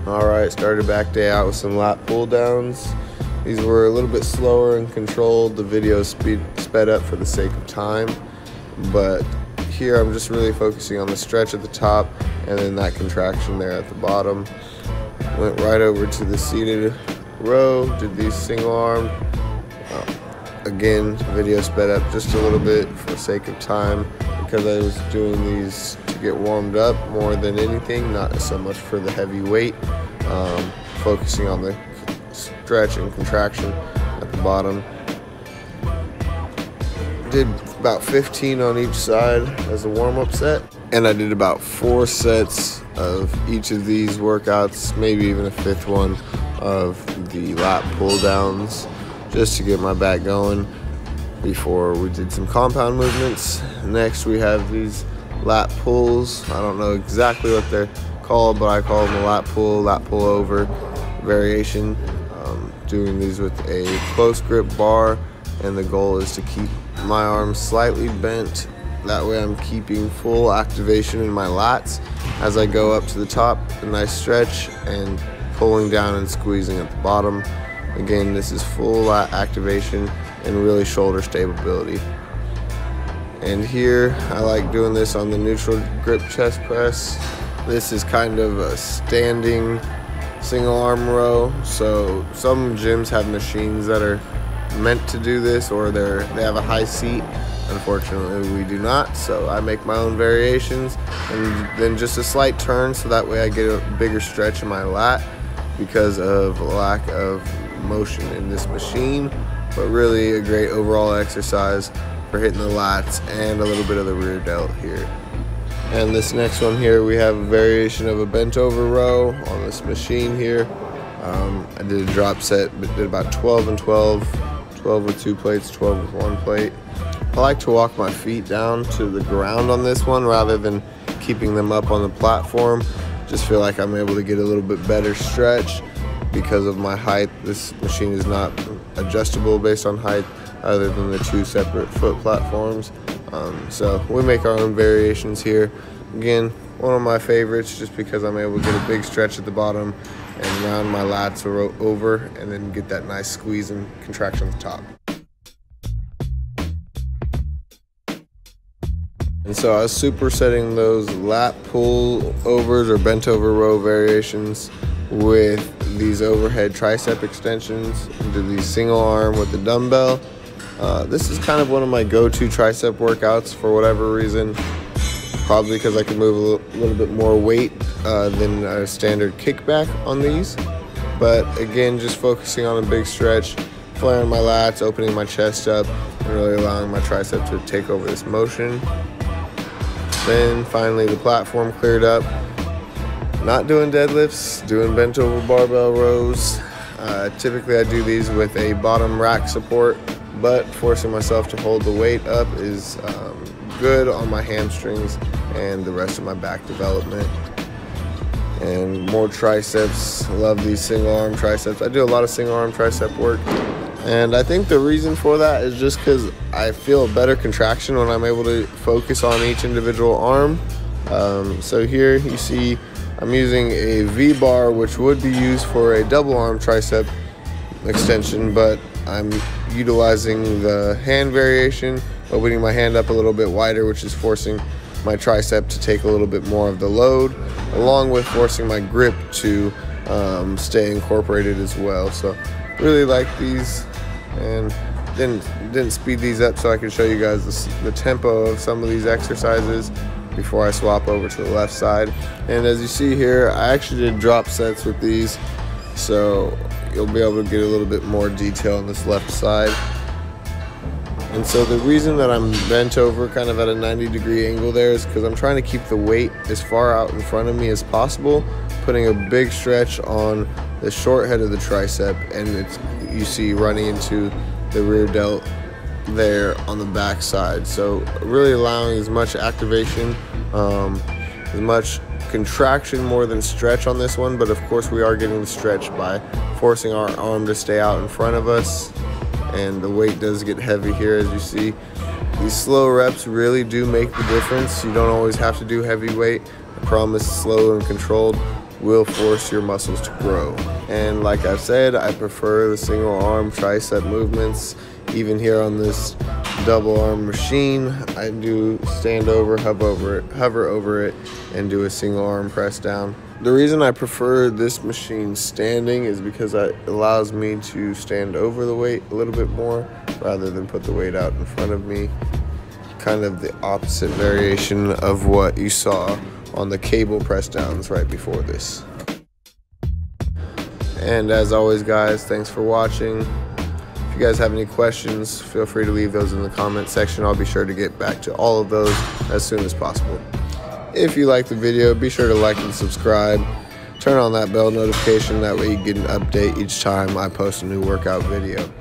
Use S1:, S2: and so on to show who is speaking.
S1: Alright, started back day out with some lat pull downs. These were a little bit slower and controlled. The video sped up for the sake of time, but here I'm just really focusing on the stretch at the top and then that contraction there at the bottom. Went right over to the seated row, did these single arm. Again, video sped up just a little bit for the sake of time because I was doing these to get warmed up more than anything, not so much for the heavy weight. Focusing on the stretch and contraction at the bottom. Did about 15 on each side as a warm-up set, and I did about 4 sets of each of these workouts, maybe even a 5th one of the lat pull downs, just to get my back going before we did some compound movements. Next we have these lat pulls. I don't know exactly what they're called, but I call them a lat pull over variation. Doing these with a close grip bar, and the goal is to keep my arms slightly bent. That way I'm keeping full activation in my lats as I go up to the top, a nice stretch, and pulling down and squeezing at the bottom. Again, this is full lat activation and really shoulder stability. And here I like doing this on the neutral grip chest press. This is kind of a standing single arm row, so some gyms have machines that are meant to do this, or they have a high seat. Unfortunately we do not, so I make my own variations, and then just a slight turn so that way I get a bigger stretch in my lat because of lack of motion in this machine. But really a great overall exercise for hitting the lats and a little bit of the rear delt here. And this next one here, we have a variation of a bent over row on this machine here. I did a drop set, but did about 12 and 12, 12 with 2 plates, 12 with 1 plate. I like to walk my feet down to the ground on this one rather than keeping them up on the platform. Just feel like I'm able to get a little bit better stretch because of my height. This machine is not adjustable based on height other than the 2 separate foot platforms. So we make our own variations here. Again, one of my favorites just because I'm able to get a big stretch at the bottom and round my lats over and then get that nice squeeze and contraction at the top. And so I was supersetting those lat pull overs or bent over row variations with these overhead tricep extensions. Did these single arm with the dumbbell. This is kind of one of my go-to tricep workouts for whatever reason. Probably because I can move a little bit more weight than a standard kickback on these. But again, just focusing on a big stretch, flaring my lats, opening my chest up, and really allowing my tricep to take over this motion. Then finally the platform cleared up. Not doing deadlifts, doing bent over barbell rows. Typically I do these with a bottom rack support, but forcing myself to hold the weight up is good on my hamstrings and the rest of my back development. And more triceps. Love these single arm triceps. I do a lot of single arm tricep work, and I think the reason for that is just because I feel a better contraction when I'm able to focus on each individual arm. So here you see I'm using a V-bar, which would be used for a double arm tricep extension, but I'm utilizing the hand variation, opening my hand up a little bit wider, which is forcing my tricep to take a little bit more of the load, along with forcing my grip to stay incorporated as well. So really like these, and didn't speed these up so I can show you guys the tempo of some of these exercises before I swap over to the left side. And as you see here, I actually did drop sets with these, so you'll be able to get a little bit more detail on this left side. And so the reason that I'm bent over kind of at a 90-degree angle there is because I'm trying to keep the weight as far out in front of me as possible, putting a big stretch on the short head of the tricep, and you see running into the rear delt there on the back side. So really allowing as much activation, as much contraction more than stretch on this one, but of course we are getting the stretch by forcing our arm to stay out in front of us, and the weight does get heavy here. As you see, these slow reps really do make the difference. You don't always have to do heavy weight. I promise, slow and controlled will force your muscles to grow. And like I've said, I prefer the single arm tricep movements. Even here on this double arm machine, I do stand over, hover over it, and do a single arm press down. The reason I prefer this machine standing is because it allows me to stand over the weight a little bit more rather than put the weight out in front of me. Kind of the opposite variation of what you saw on the cable press downs right before this. And as always, guys, thanks for watching. If you guys have any questions, feel free to leave those in the comment section. I'll be sure to get back to all of those as soon as possible. If you like the video, be sure to like and subscribe. Turn on that bell notification, that way you get an update each time I post a new workout video.